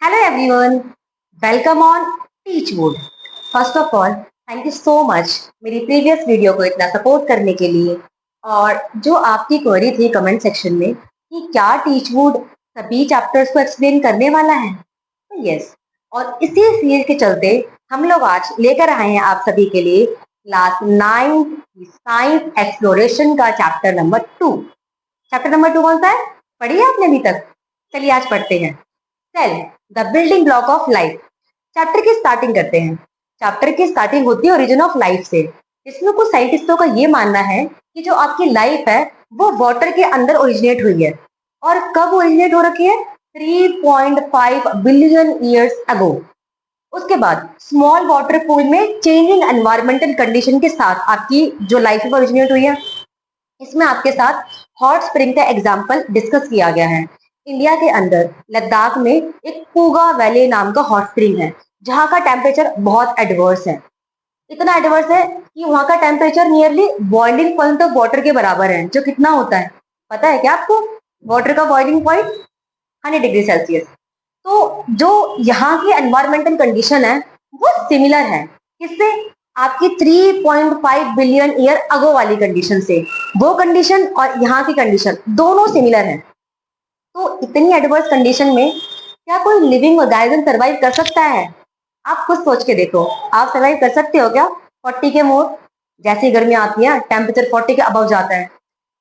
Hello everyone, welcome on Teachwood. First of all, thank you so much मेरी previous video को इतना support करने के लिए। और जो आपकी क्वेरी थी कमेंट सेक्शन में कि क्या टीचवुड सभी चैप्टर्स को एक्सप्लेन करने वाला है, तो यस। और इसी सीरीज के चलते हम लोग आज लेकर आए हैं आप सभी के लिए क्लास 9 साइंस एक्सप्लोरेशन का चैप्टर नंबर 2। चैप्टर नंबर 2 कौन सा है, पढ़िए आपने अभी तक? चलिए आज पढ़ते हैं। Cell, the building block of life. Chapter की स्टार्टिंग करते हैं। चैप्टर की स्टार्टिंग होती है ओरिजिन ऑफ लाइफ से। इसमें कुछ साइंटिस्टों का ये मानना है कि जो आपकी लाइफ है वो वाटर के अंदर ओरिजिनेट हुई है। और कब ओरिजिनेट हो रखी है? 3.5 बिलियन ईयर्स अगो। उसके बाद स्मॉल वाटर पूल में चेंजिंग एनवायरमेंटल कंडीशन के साथ आपकी जो लाइफ ओरिजिनेट हुई है। इसमें आपके साथ हॉट स्प्रिंग का एग्जाम्पल डिस्कस किया गया है। इंडिया के अंदर लद्दाख में एक पूगा वैली नाम का हॉट स्प्रिंग है, जहाँ का टेम्परेचर बहुत एडवर्स है। इतना एडवर्स है कि वहाँ का temperature nearly boiling point of water के बराबर है। जो कितना होता है पता है क्या आपको? वाटर का बॉइलिंग पॉइंट 100 डिग्री सेल्सियस। तो जो यहाँ की एनवायरमेंटल कंडीशन है वो सिमिलर है। किससे? आपकी 3.5 बिलियन ईयर अगो वाली कंडीशन से। वो कंडीशन और यहाँ की कंडीशन दोनों सिमिलर है। तो इतनी एडवर्स कंडीशन में क्या कोई लिविंग ऑर्गेनिज्म सर्वाइव कर सकता है? आप खुद सोच के देखो, आप सर्वाइव कर सकते हो क्या 40 के मोर? जैसी गर्मी आती है टेम्परेचर 40 के अबव जाता है,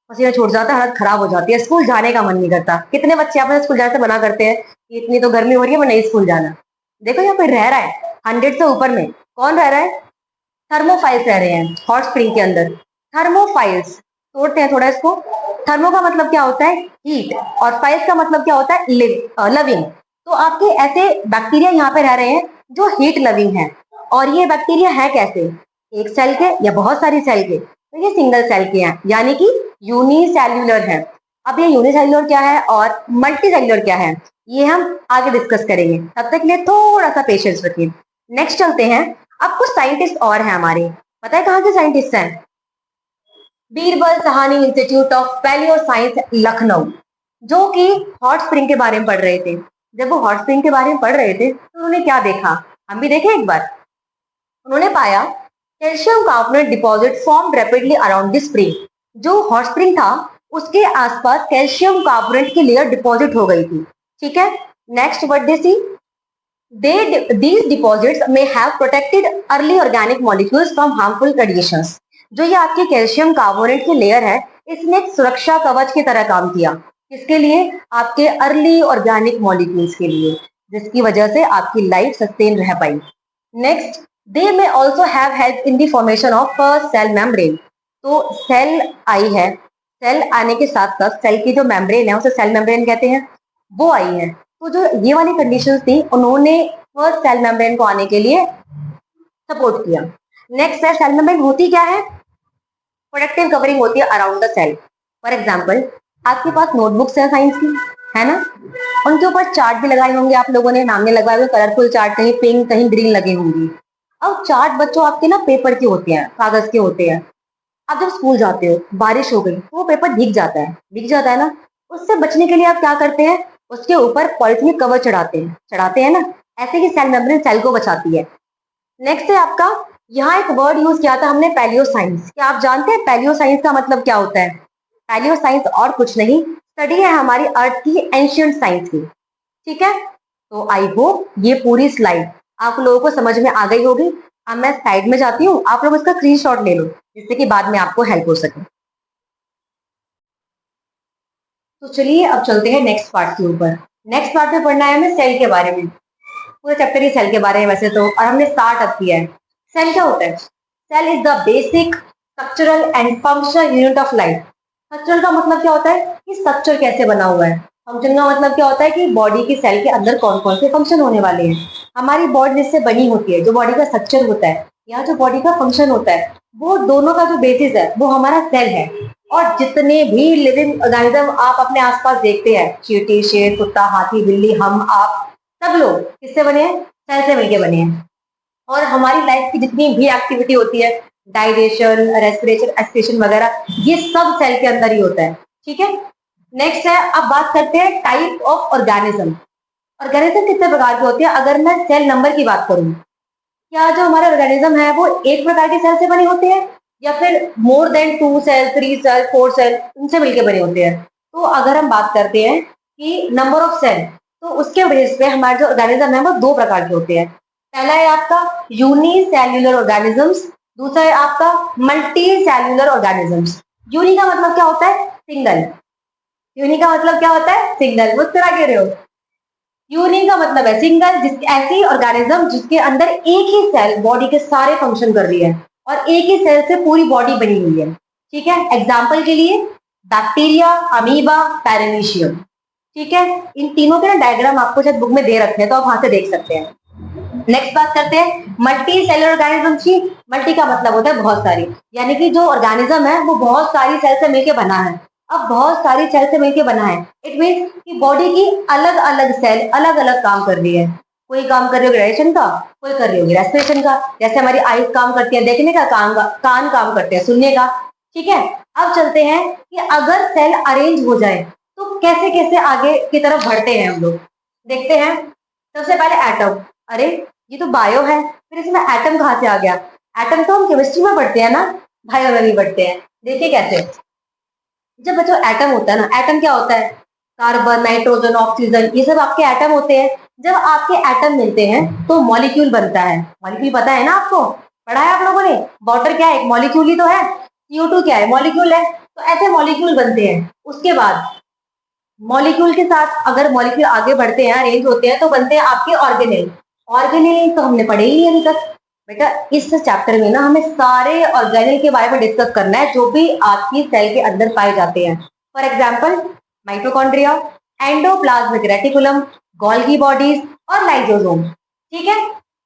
पसीना छूट जाता है, हालत खराब हो जाती है, स्कूल जाने का मन नहीं करता। कितने बच्चे अपने स्कूल जाने से मना करते हैं कि इतनी तो गर्मी हो रही है, मैं नहीं स्कूल जाना। देखो यहाँ पे रह रहा है 100 से ऊपर में, कौन रह रहा है? थर्मोफाइल्स रह रहे हैं हॉट स्प्रिंग के अंदर। थर्मोफाइल्स, तोड़ते हैं थोड़ा इसको। थर्मो का मतलब क्या होता है? हीट। और फाइल्स का मतलब क्या होता है? लविंग। तो आपके ऐसे बैक्टीरिया यहाँ पे रह रहे हैं जो हीट लविंग है। और ये बैक्टीरिया है कैसे? एक सेल के या बहुत सारी सेल के? तो ये सिंगल सेल के हैं, यानी कि यूनिसेल्युलर है। अब ये यूनिसेल्युलर क्या है और मल्टी सेल्युलर क्या है, ये हम आगे डिस्कस करेंगे। तब तक के लिए थोड़ा सा पेशेंस रखिए। नेक्स्ट चलते हैं। अब कुछ साइंटिस्ट और हैं हमारे, पता है कहाँ के साइंटिस्ट हैं? Birbal Sahni Institute of Palaeo Science Lucknow, जो कि हॉट स्प्रिंग के बारे में पढ़ रहे थे। जब वो हॉट स्प्रिंग के बारे में पढ़ रहे थे तो उन्होंने क्या देखा, हम भी देखें एक बार। उन्होंने पाया calcium carbonate deposit form rapidly around the spring. जो हॉट स्प्रिंग था उसके आसपास कैल्शियम कार्बोनेट की लेयर डिपॉजिट हो गई थी। ठीक है, next what they see, these deposits may have protected early organic molecules from harmful radiations। जो ये आपके कैल्शियम कार्बोनेट की लेयर है, इसने एक सुरक्षा कवच की तरह काम किया। किसके लिए? आपके अर्ली ऑर्गेनिक मॉलिक्यूल्स के लिए, जिसकी वजह से आपकी लाइफ सस्टेन रह पाई। Next, they may also have help in the formation of first cell membrane. तो सेल आई है, सेल आने के साथ साथ सेल की जो मेम्ब्रेन है उसे सेल मेम्ब्रेन कहते हैं, वो आई है। तो जो ये वाली कंडीशंस थी उन्होंने फर्स्ट सेल मेम्ब्रेन को आने के लिए सपोर्ट किया। नेक्स्ट है, सेल मेम्ब्रेन होती क्या है? प्रोटेक्टिव कवरिंग होती है around the cell. For example, आपके पास नोटबुक्स है साइंस की, है ना? उनके ऊपर चार्ट भी लगाए होंगे आप लोगों ने, नाम लगाए हुए कलरफुल चार्ट, कहीं पिंक कहीं ग्रीन लगे होंगे। अब चार्ट बच्चों आपके ना पेपर के होते हैं, कागज के होते हैं। आप जब स्कूल जाते हो, बारिश हो गई तो वो पेपर भीग जाता है, भीग जाता है ना। उससे बचने के लिए आप क्या करते हैं? उसके ऊपर पॉलिथीन कवर चढ़ाते हैं ना। ऐसे ही सेल मेम्ब्रेन सेल को बचाती है। नेक्स्ट है आपका, यहाँ एक वर्ड यूज किया था हमने, पैलियो साइंस। क्या आप जानते हैं पैलियो साइंस का मतलब क्या होता है? पैलियो साइंस और कुछ नहीं, स्टडी है हमारी अर्थ की एंशियंट साइंस की। ठीक है, तो आई होप ये पूरी स्लाइड आप लोगों को समझ में आ गई होगी। अब मैं साइड में जाती हूँ, आप लोग इसका स्क्रीनशॉट ले लो जिससे कि बाद में आपको हेल्प हो सके। तो चलिए अब चलते हैं नेक्स्ट पार्ट के ऊपर। नेक्स्ट पार्ट में पढ़ना है हमें सेल के बारे में, पूरे चैप्टर ही सेल के बारे में वैसे तो, और हमने स्टार्ट अब किया है। सेल क्या होता है? Cell is the basic structural and functional unit of life. Structural का मतलब क्या होता है कि स्ट्रक्चर कैसे बना हुआ है। फंक्शन का मतलब क्या होता है कि बॉडी की सेल के अंदर कौन कौन से फंक्शन होने वाले हैं। हमारी बॉडी जिससे बनी होती है, जो बॉडी का स्ट्रक्चर होता है या जो बॉडी का फंक्शन होता है, वो दोनों का जो बेसिस है वो हमारा सेल है। और जितने भी लिविंग ऑर्गेनिज्म आप अपने आसपास देखते हैं, चींटी, शेर, कुत्ता, हाथी, बिल्ली, हम, आप, सब लोग किससे बने हैं? सेल से मिलके बने हैं। और हमारी लाइफ की जितनी भी एक्टिविटी होती है, डाइजेशन, रेस्पिरेशन, एक्सक्रीशन वगैरह, ये सब सेल के अंदर ही होता है। ठीक है, नेक्स्ट है, अब बात करते हैं टाइप ऑफ ऑर्गेनिज्म। ऑर्गेनिज्म कितने प्रकार के होते हैं? अगर मैं सेल नंबर की बात करूं, क्या जो हमारे ऑर्गेनिज्म है वो एक प्रकार के सेल से बने होते हैं या फिर more than 2 cell, 3 cell, 4 cell उनसे मिलकर बने होते हैं? तो अगर हम बात करते हैं कि नंबर ऑफ सेल, तो उसके बेस पे हमारे जो ऑर्गेनिज्म है वो दो प्रकार के होते हैं। पहला है आपका यूनिसेल्युलर ऑर्गेनिजम्स, दूसरा है आपका मल्टी सेल्युलर ऑर्गेनिजम्स। यूनि का मतलब क्या होता है? सिंगल। यूनि का मतलब क्या होता है? सिंगल। मुझ तरह कह रहे हो? यूनिक का मतलब है सिंगल, जिस ऐसी ऑर्गेनिज्म जिसके अंदर एक ही सेल बॉडी के सारे फंक्शन कर रही है और एक ही सेल से पूरी बॉडी बनी हुई है। ठीक है, एग्जाम्पल के लिए बैक्टीरिया, अमीबा, पैरामीशियम। ठीक है, इन तीनों के ना डायग्राम आपको शायद बुक में दे रखे हैं, तो आप वहां से देख सकते हैं। नेक्स्ट बात करते हैं मल्टी सेलुलर ऑर्गेनिज्म की। मल्टी का मतलब होता है बहुत सारी, यानी कि जो ऑर्गेनिज्म है वो बहुत सारी सेल से मिलकर बना है। अब बहुत सारी सेल से मिलकर बना है, इट मीन्स कि बॉडी की अलग अलग सेल अलग अलग काम कर रही है। कोई काम कर रही होगी डाइजेशन का, कोई कर रही होगी रेस्पिरेशन का। जैसे हमारी आईज काम करती है देखने का, कान काम करते हैं सुनने का। ठीक है, अब चलते हैं कि अगर सेल अरेंज हो जाए तो कैसे कैसे आगे की तरफ बढ़ते हैं हम लोग, देखते हैं। सबसे पहले एटम। अरे ये तो बायो है, फिर इसमें एटम कहाँ से आ गया? एटम तो हम केमिस्ट्री में पढ़ते हैं ना, बायो में भी पढ़ते हैं। देखिए कैसे। जब बच्चों एटम होता है ना, एटम क्या होता है? कार्बन, नाइट्रोजन, ऑक्सीजन, ये सब आपके एटम होते हैं। जब आपके एटम मिलते हैं तो मॉलिक्यूल बनता है। मॉलिक्यूल पता है ना आपको, पढ़ा है आप लोगों ने? वाटर क्या है? एक मॉलिक्यूल ही तो है। CO2 क्या है? मॉलिक्यूल है। तो ऐसे मॉलिक्यूल बनते हैं। उसके बाद मॉलिक्यूल के साथ अगर मॉलिक्यूल आगे बढ़ते हैं, अरेंज होते हैं, तो बनते हैं आपके ऑर्गेनेल। ऑर्गेनेल तो हमने पढ़े ही नहीं अभी तक। बेटा इस चैप्टर में ना हमें सारे ऑर्गेनेल के बारे में डिस्कस करना है जो भी आपकी सेल के अंदर पाए जाते हैं। For example mitochondria, endoplasmic reticulum, Golgi bodies और लाइसोसोम। ठीक है,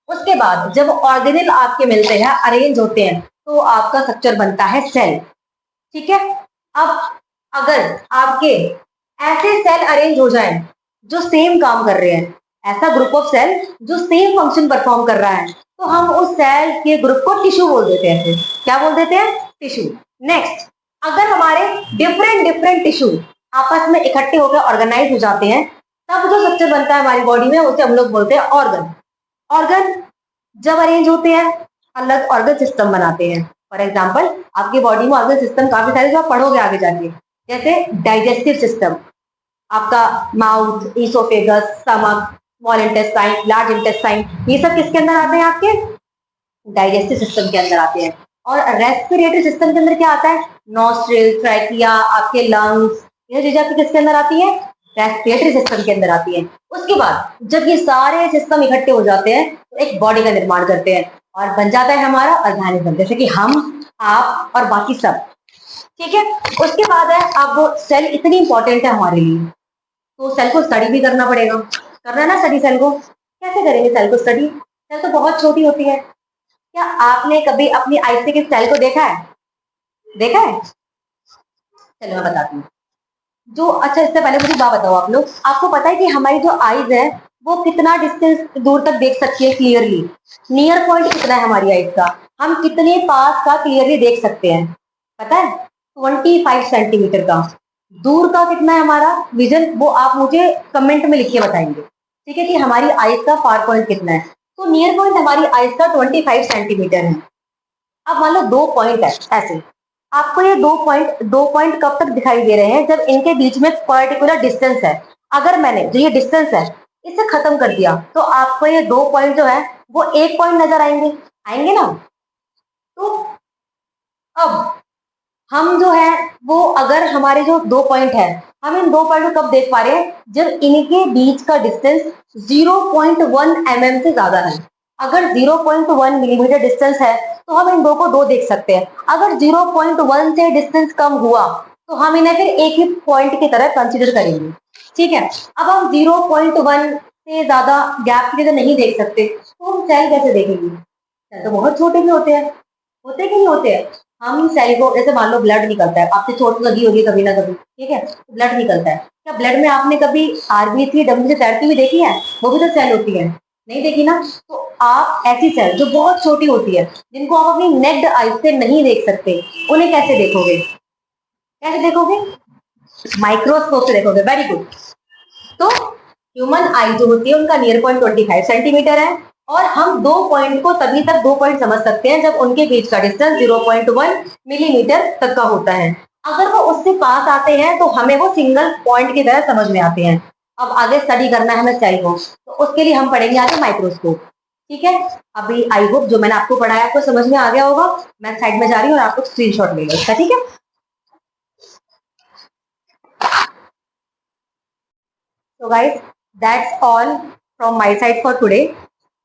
उसके बाद जब ऑर्गेनेल आपके मिलते हैं, अरेंज होते हैं, तो आपका स्ट्रक्चर बनता है सेल। ठीक है, अब अगर आपके ऐसे सेल अरेंज हो जाए जो सेम काम कर रहे हैं, ऐसा ग्रुप ऑफ सेल जो सेम फंक्शन परफॉर्म कर रहा है, तो हम उस सेल के ग्रुप को टिश्यू बोल देते हैं। फिर क्या बोल देते हैं? टिश्यू। नेक्स्ट, अगर हमारे डिफरेंट डिफरेंट टिश्यू आपस में इकट्ठे होकर ऑर्गेनाइज हो जाते हैं, तब जो स्ट्रक्चर बनता है हमारी बॉडी में उसे हम लोग बोलते हैं ऑर्गन। ऑर्गन जब अरेंज होते हैं, अलग ऑर्गन सिस्टम बनाते हैं। फॉर एग्जाम्पल आपकी बॉडी में ऑर्गन सिस्टम काफी सारे जो आप पढ़ोगे आगे जाके, जैसे डाइजेस्टिव सिस्टम, आपका mouth, oesophagus, stomach, small intestine, large intestine, ये सब किसके अंदर आते हैं? आपके डाइजेस्टिव सिस्टम के अंदर आते हैं। और रेस्पिरेटरी सिस्टम के अंदर क्या आता है? नॉस्ट्रिल, ट्रैकिया, आपके लंग्स, ये चीजें आपके किसके अंदर आती है? रेस्पिरेटरी सिस्टम के अंदर आती है। उसके बाद जब ये सारे सिस्टम इकट्ठे हो जाते हैं तो एक बॉडी का निर्माण करते हैं और बन जाता है हमारा ऑर्गेनिज्म, जैसे कि हम, आप और बाकी सब। ठीक है, उसके बाद है, अब सेल इतनी इंपॉर्टेंट है हमारे लिए, तो सेल को स्टडी भी करना पड़ेगा। करना है ना स्टडी सेल को? कैसे करेंगे सेल को स्टडी? सेल तो बहुत छोटी होती है। क्या आपने कभी अपनी आईज से किस सेल को देखा है? देखा है? चलो मैं बताती हूँ। जो अच्छा, इससे पहले मुझे बात बताओ, आप लोग आपको पता है कि हमारी जो आईज है वो कितना डिस्टेंस दूर तक देख सकती है क्लियरली? नियर पॉइंट कितना है हमारी आईज का? हम कितने पास का क्लियरली देख सकते हैं? पता है? 25 सेंटीमीटर का। दूर का कितना है हमारा विजन, वो आप मुझे कमेंट में लिख के बताएंगे। ठीक है, कि हमारी आईज का फार पॉइंट कितना है। तो नियर पॉइंट हमारी आईज का 25 सेंटीमीटर है। अब मान लो दो पॉइंट है ऐसे, आपको ये दो पॉइंट कब तक दिखाई दे रहे हैं? जब इनके बीच में पर्टिकुलर डिस्टेंस है। अगर मैंने जो ये डिस्टेंस है इसे खत्म कर दिया तो आपको ये दो पॉइंट जो है वो एक पॉइंट नजर आएंगे। आएंगे ना? तो अब हम जो है वो, अगर हमारे जो दो पॉइंट है, हम इन दो पॉइंट को कब देख पा रहे हैं? जब इनके बीच का डिस्टेंस 0.1 mm से ज्यादा है। अगर 0.1 मिलीमीटर डिस्टेंस है तो हम इन दो को दो देख सकते हैं। अगर 0.1 से डिस्टेंस कम हुआ तो हम इन्हें फिर एक ही पॉइंट की तरह कंसिडर करेंगे। ठीक है, अब हम 0.1 से ज्यादा गैप के लिए नहीं देख सकते, तो हम सेल कैसे देखेंगे? सेल तो बहुत छोटे भी होते कि नहीं होते हैं? हम सेल को, जैसे मान लो ब्लड निकलता है, आपसे चोट लगी होगी कभी ना कभी, ठीक है, ब्लड निकलता है। क्या ब्लड में आपने कभी RBC डब्ल्यू से तैरती हुई देखी है? वो भी तो सेल होती है, नहीं देखी ना? तो आप ऐसी सेल जो बहुत छोटी होती है, जिनको आप अपनी नेक्ड आई से नहीं देख सकते, उन्हें कैसे देखोगे? कैसे देखोगे? माइक्रोस्कोप से देखोगे। Very good. तो ह्यूमन आई जो होती है उनका नियर पॉइंट 25 सेंटीमीटर है, और हम दो पॉइंट को तभी तक दो पॉइंट समझ सकते हैं जब उनके बीच का डिस्टेंस 0.1 मिलीमीटर तक का होता है। अगर वो उससे पास आते हैं तो हमें वो सिंगल पॉइंट की तरह समझ में आते हैं। अब आगे स्टडी करना है हमें सेल को, तो उसके लिए हम पढ़ेंगे आगे माइक्रोस्कोप। ठीक है, अभी आई होप जो मैंने आपको पढ़ाया आपको समझ में आ गया होगा। मैं साइड में जा रही हूँ और आपको स्क्रीनशॉट ले लो इसका, ठीक है। तो guys that's all from my side for today.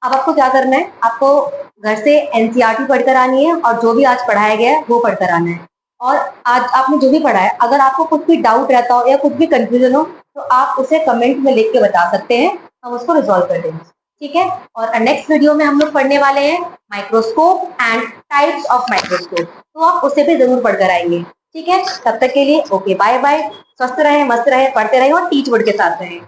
अब आपको क्या करना है, आपको घर से एनसीईआरटी पढ़कर आनी है और जो भी आज पढ़ाया गया है वो पढ़कर आना है। और आज आपने जो भी पढ़ा है, अगर आपको कुछ भी डाउट रहता हो या कुछ भी कंफ्यूजन हो तो आप उसे कमेंट में लिख के बता सकते हैं, हम उसको रिजॉल्व कर देंगे। ठीक है, और नेक्स्ट वीडियो में हम लोग पढ़ने वाले हैं microscope and types of microscope, तो आप उसे भी जरूर पढ़कर आएंगे। ठीक है, तब तक के लिए ओके बाय बाय। स्वस्थ रहें, मस्त रहें, पढ़ते रहें और टीच वर्ड के साथ रहें।